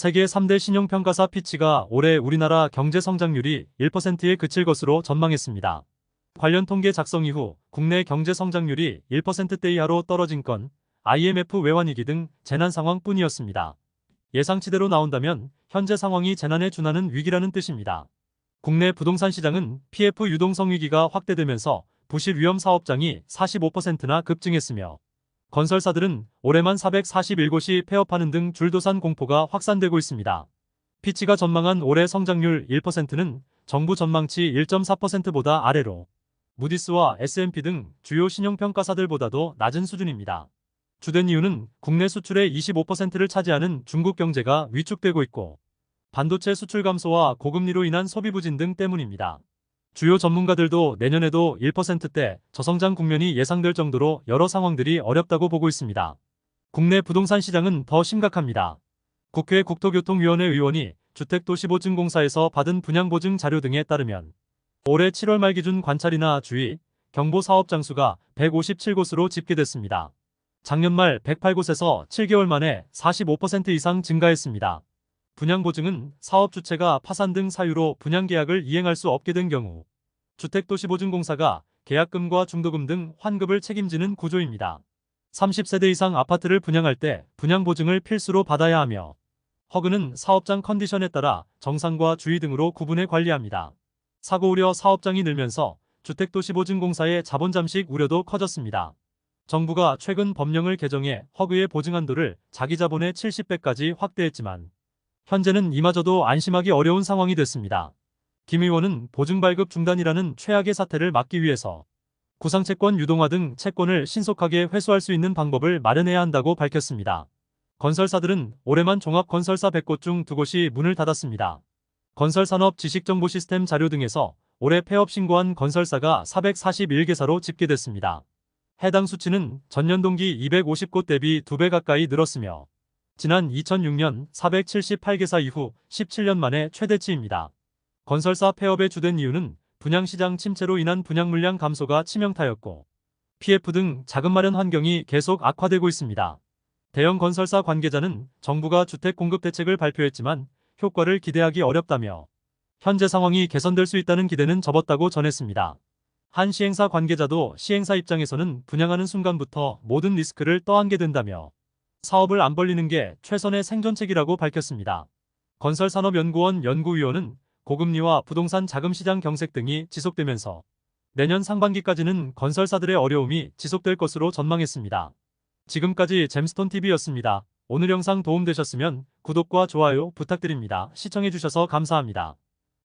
세계 3대 신용평가사 피치가 올해 우리나라 경제 성장률이 1%에 그칠 것으로 전망했습니다. 관련 통계 작성 이후 국내 경제 성장률이 1%대 이하로 떨어진 건 IMF 외환위기 등 재난 상황뿐이었습니다. 예상치대로 나온다면 현재 상황이 재난에 준하는 위기라는 뜻입니다. 국내 부동산 시장은 PF 유동성 위기가 확대되면서 부실 위험 사업장이 45%나 급증했으며 건설사들은 올해만 441곳이 폐업하는 등 줄도산 공포가 확산되고 있습니다. 피치가 전망한 올해 성장률 1%는 정부 전망치 1.4%보다 아래로 무디스와 S&P 등 주요 신용평가사들보다도 낮은 수준입니다. 주된 이유는 국내 수출의 25%를 차지하는 중국 경제가 위축되고 있고 반도체 수출 감소와 고금리로 인한 소비 부진 등 때문입니다. 주요 전문가들도 내년에도 1%대 저성장 국면이 예상될 정도로 여러 상황들이 어렵다고 보고 있습니다. 국내 부동산 시장은 더 심각합니다. 국회 국토교통위원회 의원이 주택도시보증공사에서 받은 분양보증 자료 등에 따르면 올해 7월 말 기준 관찰이나 주의, 경보 사업 장수가 157곳으로 집계됐습니다. 작년 말 108곳에서 7개월 만에 45% 이상 증가했습니다. 분양보증은 사업 주체가 파산 등 사유로 분양계약을 이행할 수 없게 된 경우 주택도시보증공사가 계약금과 중도금 등 환급을 책임지는 구조입니다. 30세대 이상 아파트를 분양할 때 분양보증을 필수로 받아야 하며 허그는 사업장 컨디션에 따라 정상과 주의 등으로 구분해 관리합니다. 사고 우려 사업장이 늘면서 주택도시보증공사의 자본 잠식 우려도 커졌습니다. 정부가 최근 법령을 개정해 허그의 보증 한도를 자기 자본의 70배까지 확대했지만 현재는 이마저도 안심하기 어려운 상황이 됐습니다. 김 의원은 보증 발급 중단이라는 최악의 사태를 막기 위해서 구상채권 유동화 등 채권을 신속하게 회수할 수 있는 방법을 마련해야 한다고 밝혔습니다. 건설사들은 올해만 종합건설사 100곳 중 2곳이 문을 닫았습니다. 건설산업 지식정보시스템 자료 등에서 올해 폐업 신고한 건설사가 441개사로 집계됐습니다. 해당 수치는 전년 동기 250곳 대비 2배 가까이 늘었으며 지난 2006년 478개사 이후 17년 만에 최대치입니다. 건설사 폐업의 주된 이유는 분양시장 침체로 인한 분양 물량 감소가 치명타였고 PF 등 자금 마련 환경이 계속 악화되고 있습니다. 대형 건설사 관계자는 정부가 주택 공급 대책을 발표했지만 효과를 기대하기 어렵다며 현재 상황이 개선될 수 있다는 기대는 접었다고 전했습니다. 한 시행사 관계자도 시행사 입장에서는 분양하는 순간부터 모든 리스크를 떠안게 된다며 사업을 안 벌리는 게 최선의 생존책이라고 밝혔습니다. 건설산업연구원 연구위원은 고금리와 부동산 자금시장 경색 등이 지속되면서 내년 상반기까지는 건설사들의 어려움이 지속될 것으로 전망했습니다. 지금까지 잼스톤TV였습니다. 오늘 영상 도움되셨으면 구독과 좋아요 부탁드립니다. 시청해주셔서 감사합니다.